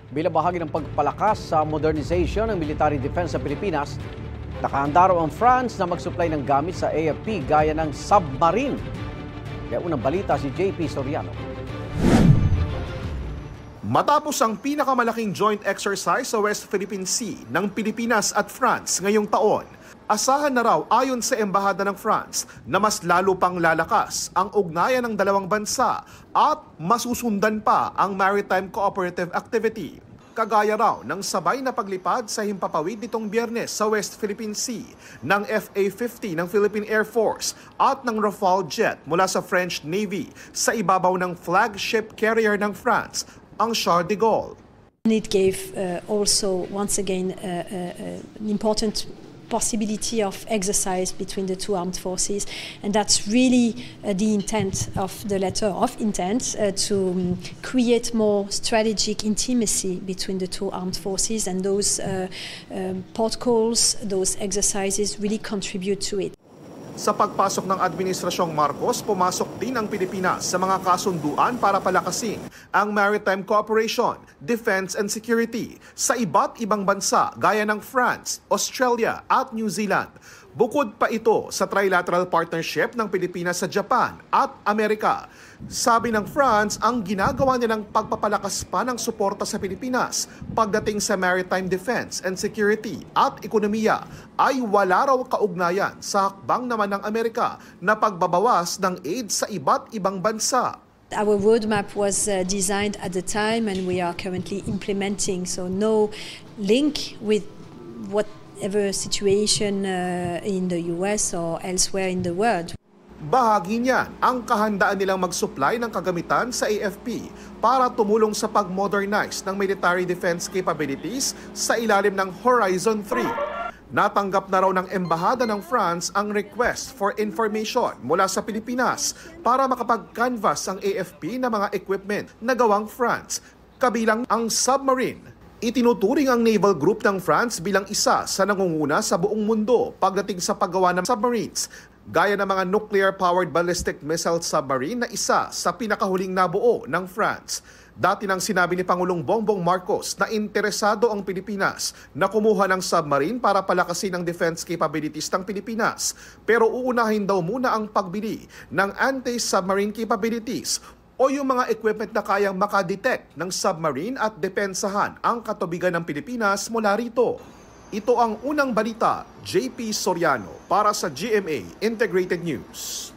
Bilang bahagi ng pagpalakas sa modernization ng military defense sa Pilipinas, nakahanda raw ang France na mag-supply ng gamit sa AFP gaya ng submarine. Kaya unang balita si JP Soriano. Matapos ang pinakamalaking joint exercise sa West Philippine Sea ng Pilipinas at France ngayong taon, asahan na raw ayon sa Embahada ng France na mas lalo pang lalakas ang ugnayan ng dalawang bansa at masusundan pa ang maritime cooperative activity. Kagaya raw ng sabay na paglipad sa himpapawid nitong Biyernes sa West Philippine Sea ng FA-50 ng Philippine Air Force at ng Rafale jet mula sa French Navy sa ibabaw ng flagship carrier ng France, ang Charles de Gaulle. It gave also once again an important possibility of exercise between the two armed forces, and that's really the intent of the letter of intent to create more strategic intimacy between the two armed forces, and those port calls, those exercises really contribute to it. Sa pagpasok ng Administrasyong Marcos, pumasok din ang Pilipinas sa mga kasunduan para palakasin ang maritime cooperation, defense and security sa iba't ibang bansa gaya ng France, Australia at New Zealand. Bukod pa ito sa trilateral partnership ng Pilipinas sa Japan at Amerika. Sabi ng France, ang ginagawa nilang pagpapalakas pa ng suporta sa Pilipinas pagdating sa maritime defense and security at ekonomiya ay wala raw kaugnayan sa hakbang naman ng Amerika na pagbabawas ng aid sa iba't ibang bansa. Our roadmap was designed at the time and we are currently implementing, so no link with whatever situation in the US or elsewhere in the world. Bahagi niyan ang kahandaan nilang mag-supply ng kagamitan sa AFP para tumulong sa pag-modernize ng military defense capabilities sa ilalim ng Horizon 3. Natanggap na raw ng Embahada ng France ang request for information mula sa Pilipinas para makapag-canvas ang AFP ng mga equipment na gawang France, kabilang ang submarine. Itinuturing ang naval group ng France bilang isa sa nangunguna sa buong mundo pagdating sa paggawa ng submarines, gaya ng mga nuclear-powered ballistic missile submarine na isa sa pinakahuling nabuo ng France. Dati nang sinabi ni Pangulong Bongbong Marcos na interesado ang Pilipinas na kumuha ng submarine para palakasin ang defense capabilities ng Pilipinas. Pero uunahin daw muna ang pagbili ng anti-submarine capabilities o yung mga equipment na kayang makadetect ng submarine at depensahan ang katubigan ng Pilipinas mula rito. Ito ang unang balita, JP Soriano para sa GMA Integrated News.